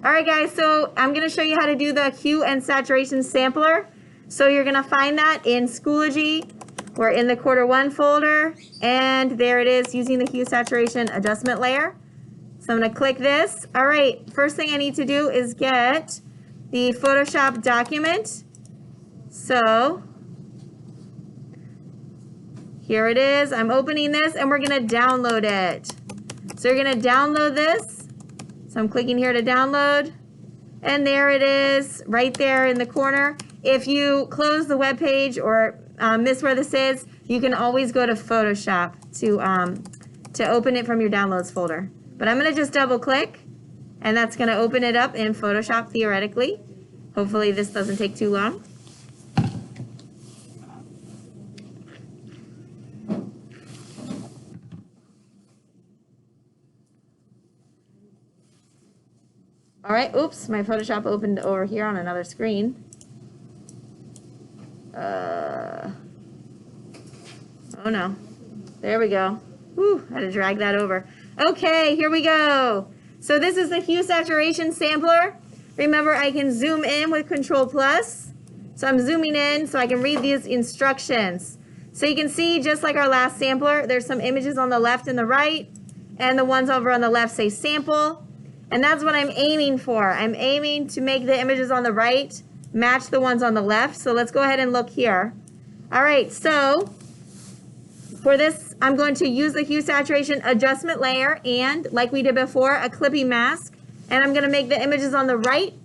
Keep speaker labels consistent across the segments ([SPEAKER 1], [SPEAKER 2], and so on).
[SPEAKER 1] All right, guys, so I'm going to show you how to do the hue and saturation sampler. So you're going to find that in Schoology. We're in the quarter 1 folder, and there it is using the hue saturation adjustment layer. So I'm going to click this. All right, first thing I need to do is get the Photoshop document. So here it is. I'm opening this, and we're going to download it. So you're going to download this. So I'm clicking here to download, and there it is right there in the corner. If you close the web page or miss where this is, you can always go to Photoshop to open it from your downloads folder. But I'm going to just double click, and that's going to open it up in Photoshop theoretically. Hopefully this doesn't take too long. All right, oops, my Photoshop opened over here on another screen. Oh no, there we go. Whew, I had to drag that over. Okay, here we go. So this is the hue saturation sampler. Remember, I can zoom in with Control+. So I'm zooming in so I can read these instructions. So you can see, just like our last sampler, there's some images on the left and the right, and the ones over on the left say sample. And that's what I'm aiming for. I'm aiming to make the images on the right match the ones on the left. So let's go ahead and look here. All right, so for this, I'm going to use the hue saturation adjustment layer and, like we did before, a clipping mask. And I'm going to make the images on the right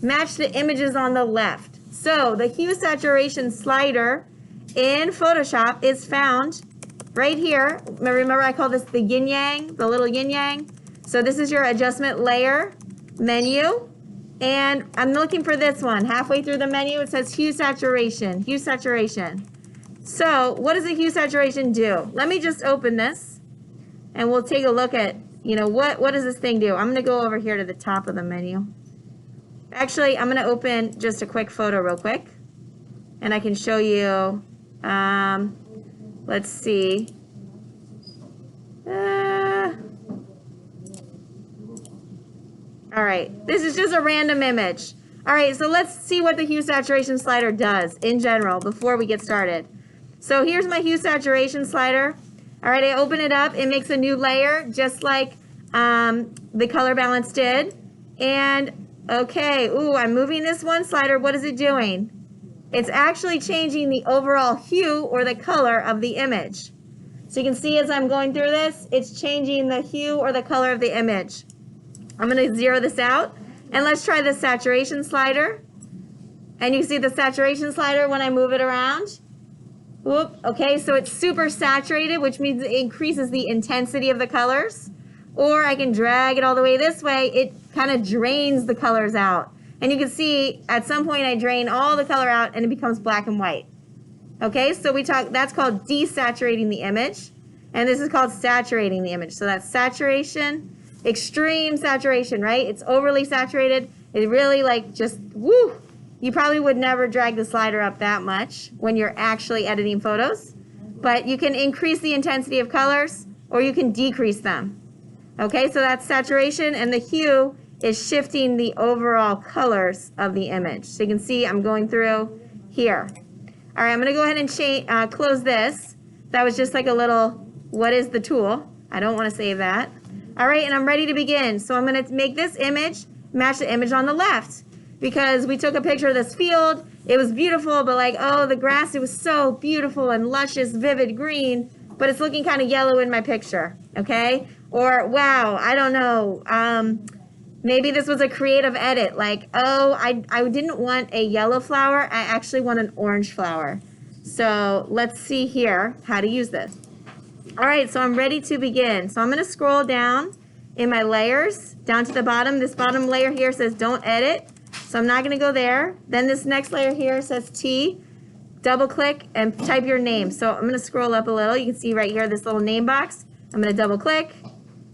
[SPEAKER 1] match the images on the left. So the hue saturation slider in Photoshop is found right here. Remember, I call this the yin-yang, the little yin-yang. So this is your adjustment layer menu, and I'm looking for this one. Halfway through the menu, it says hue saturation, hue saturation. So what does the hue saturation do? Let me just open this, and we'll take a look at, what does this thing do? I'm going to go over here to the top of the menu. Actually, I'm going to open just a quick photo real quick, and I can show you, let's see. All right, this is just a random image. All right, so let's see what the hue saturation slider does in general before we get started. So here's my hue saturation slider. All right, I open it up. It makes a new layer just like the color balance did. And okay, ooh, I'm moving this one slider. What is it doing? It's actually changing the overall hue or the color of the image. So you can see as I'm going through this, it's changing the hue or the color of the image. I'm going to zero this out, and let's try the saturation slider. And you see the saturation slider when I move it around. Whoop. Okay, so it's super saturated, which means it increases the intensity of the colors. Or I can drag it all the way this way. It kind of drains the colors out. And you can see at some point I drain all the color out and it becomes black and white. Okay, so that's called desaturating the image. And this is called saturating the image. So that's saturation. Extreme saturation, right? It's overly saturated. It really just, woo! You probably would never drag the slider up that much when you're actually editing photos. But you can increase the intensity of colors or you can decrease them. Okay, so that's saturation, and the hue is shifting the overall colors of the image. So you can see I'm going through here. All right, I'm going to go ahead and close this. That was just like a little, what is the tool? I don't want to save that. All right, and I'm ready to begin. So I'm going to make this image match the image on the left because we took a picture of this field. It was beautiful, but oh, the grass, it was so beautiful and luscious, vivid green, but it's looking kind of yellow in my picture, okay? Or, wow, I don't know. Maybe this was a creative edit. Oh, I didn't want a yellow flower. I actually want an orange flower. So let's see here how to use this. All right, so I'm ready to begin. So I'm going to scroll down in my layers, down to the bottom. This bottom layer here says don't edit, so I'm not going to go there. Then this next layer here says T. Double click and type your name. So I'm going to scroll up a little. You can see right here this little name box. I'm going to double click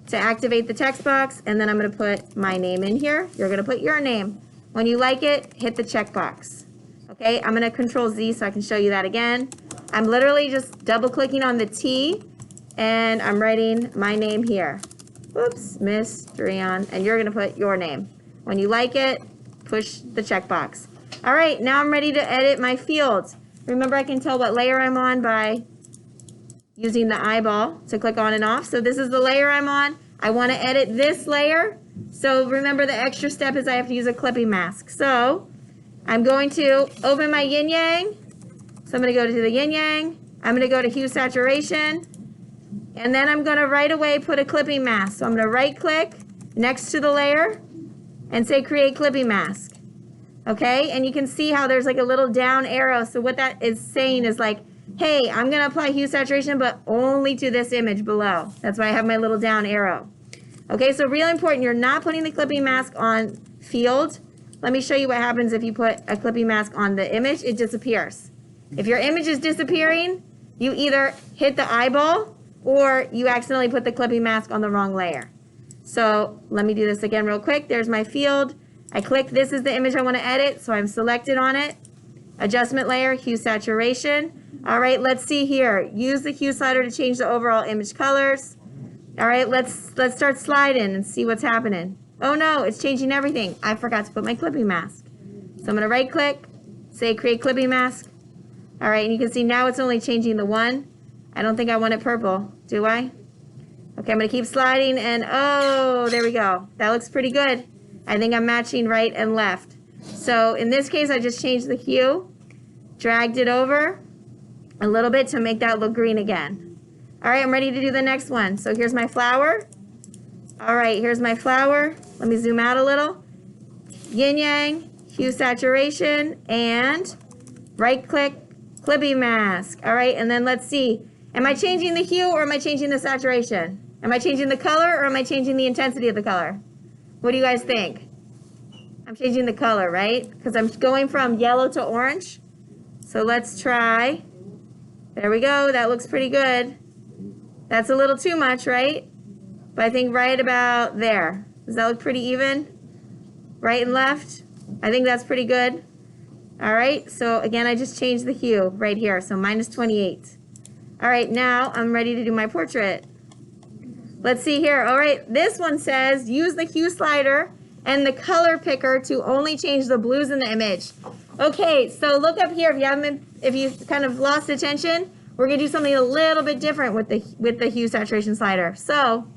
[SPEAKER 1] to activate the text box, and then I'm going to put my name in here. You're going to put your name. When you like it, hit the checkbox. Okay, I'm going to Control Z so I can show you that again. I'm literally just double clicking on the T, and I'm writing my name here. Whoops, Miss Dreon, and you're going to put your name. When you like it, push the checkbox. All right, now I'm ready to edit my fields. Remember, I can tell what layer I'm on by using the eyeball to click on and off. So this is the layer I'm on. I want to edit this layer. So remember, the extra step is I have to use a clipping mask. So I'm going to open my yin yang. So I'm going to go to the yin yang. I'm going to go to hue saturation. And then I'm going to right away put a clipping mask. So I'm going to right click next to the layer and say create clipping mask. Okay, and you can see how there's like a little down arrow. So what that is saying is like, hey, I'm going to apply hue saturation, but only to this image below. That's why I have my little down arrow. Okay, so really important, you're not putting the clipping mask on field. Let me show you what happens if you put a clipping mask on the image. It disappears. If your image is disappearing, you either hit the eyeball or you accidentally put the clipping mask on the wrong layer. So let me do this again real quick. There's my field. I click, this is the image I want to edit, so I'm selected on it. Adjustment layer, hue saturation. All right, let's see here. Use the hue slider to change the overall image colors. All right, let's start sliding and see what's happening. Oh no, it's changing everything. I forgot to put my clipping mask. So I'm going to right click, say create clipping mask. All right, and you can see now it's only changing the one. I don't think I want it purple, do I? Okay, I'm going to keep sliding and oh, there we go. That looks pretty good. I think I'm matching right and left. So in this case, I just changed the hue, dragged it over a little bit to make that look green again. All right, I'm ready to do the next one. So here's my flower. All right, here's my flower. Let me zoom out a little. Yin yang, hue saturation, and right click, clipping mask. All right, and then let's see. Am I changing the hue or am I changing the saturation? Am I changing the color or am I changing the intensity of the color? What do you guys think? I'm changing the color, right? Because I'm going from yellow to orange. So let's try. There we go. That looks pretty good. That's a little too much, right? But I think right about there. Does that look pretty even? Right and left? I think that's pretty good. All right. So again, I just changed the hue right here. So -28. All right. Now I'm ready to do my portrait. Let's see here. All right, this one says use the hue slider and the color picker to only change the blues in the image. Okay, so look up here. If you kind of lost attention, we're gonna do something a little bit different with the hue saturation slider. So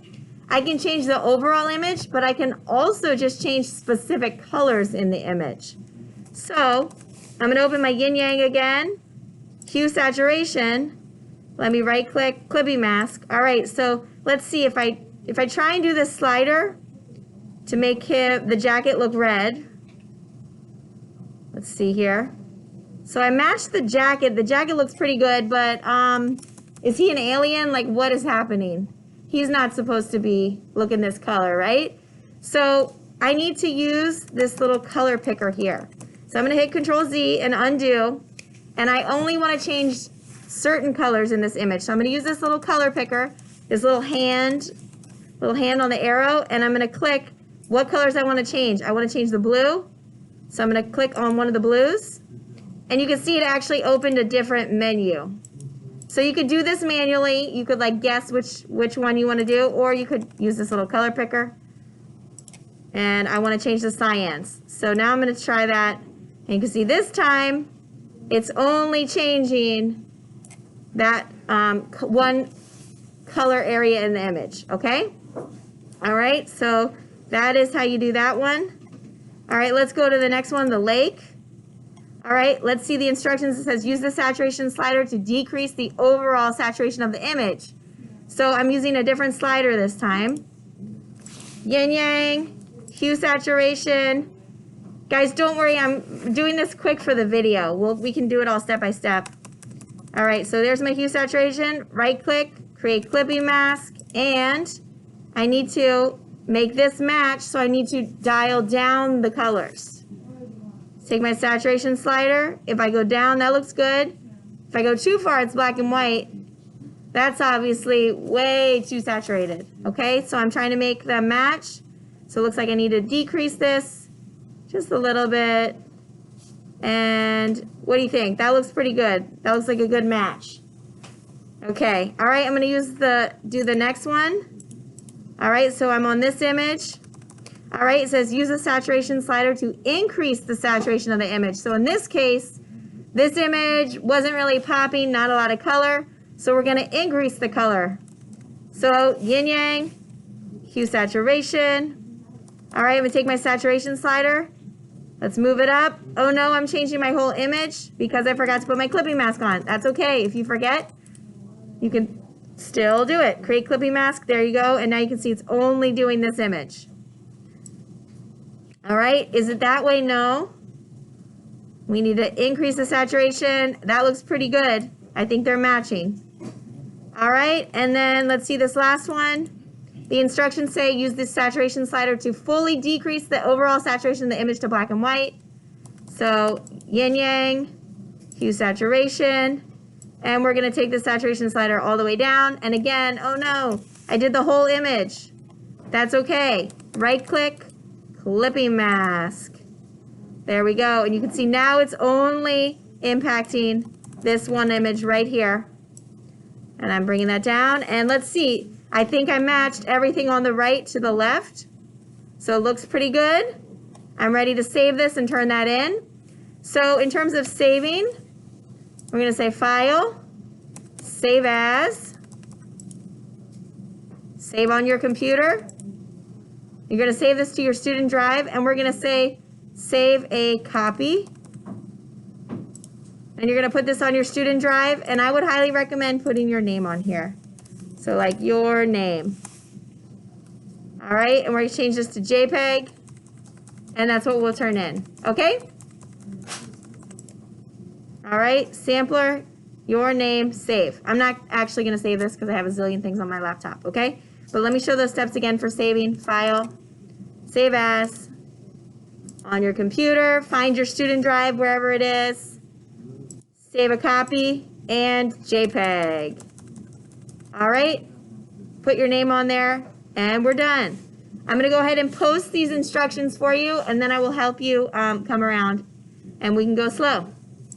[SPEAKER 1] I can change the overall image, but I can also just change specific colors in the image. So I'm gonna open my yin yang again, hue saturation. Let me right click, clipping mask. All right, so let's see if I try and do this slider to make the jacket look red. Let's see here. So I matched the jacket. The jacket looks pretty good, but is he an alien? Like, what is happening? He's not supposed to be looking this color, right? So I need to use this little color picker here. So I'm gonna hit Control Z and undo, and I only wanna change certain colors in this image. So I'm going to use this little color picker, this little hand on the arrow, and I'm going to click what colors I want to change. I want to change the blue. So I'm going to click on one of the blues, and you can see it actually opened a different menu. So you could do this manually. You could like guess which one you want to do, or you could use this little color picker. And I want to change the cyans. So now I'm going to try that, and you can see this time it's only changing that one color area in the image, okay? All right, so that is how you do that one. All right, let's go to the next one, the lake. All right, let's see the instructions. It says use the saturation slider to decrease the overall saturation of the image. So I'm using a different slider this time. Yin yang, hue saturation. Guys, don't worry, I'm doing this quick for the video. We can do it all step by step. All right, so there's my hue saturation. Right click, create clipping mask, and I need to make this match, so I need to dial down the colors. Take my saturation slider. If I go down, that looks good. If I go too far, it's black and white. That's obviously way too saturated, okay? So I'm trying to make the match. So it looks like I need to decrease this just a little bit. And what do you think? That looks pretty good. That looks like a good match. Okay, all right, I'm gonna do the next one. All right, so I'm on this image. All right, it says use the saturation slider to increase the saturation of the image. So in this case, this image wasn't really popping, not a lot of color. So we're gonna increase the color. So yin yang, hue saturation. All right, I'm gonna take my saturation slider. Let's move it up. Oh no, I'm changing my whole image because I forgot to put my clipping mask on. That's okay. If you forget, you can still do it. Create clipping mask. There you go. And now you can see it's only doing this image. All right. Is it that way? No. We need to increase the saturation. That looks pretty good. I think they're matching. All right. And then let's see this last one. The instructions say use this saturation slider to fully decrease the overall saturation of the image to black and white. So yin yang, hue saturation, and we're going to take the saturation slider all the way down. And again, oh no, I did the whole image. That's okay. Right click, clipping mask. There we go. And you can see now it's only impacting this one image right here. And I'm bringing that down. And let's see. I think I matched everything on the right to the left. So it looks pretty good. I'm ready to save this and turn that in. So in terms of saving, we're going to say File, Save As, Save on your computer. You're going to save this to your student drive, and we're going to say Save a Copy. And you're going to put this on your student drive, and I would highly recommend putting your name on here. So like your name. All right, and we're going to change this to JPEG, and that's what we'll turn in. Okay? All right, sampler, your name, save. I'm not actually going to save this because I have a zillion things on my laptop, okay? But let me show those steps again for saving. File, Save As, on your computer, find your student drive wherever it is, save a copy, and JPEG. All right, put your name on there, and we're done. I'm going to go ahead and post these instructions for you, and then I will help you come around, and we can go slow.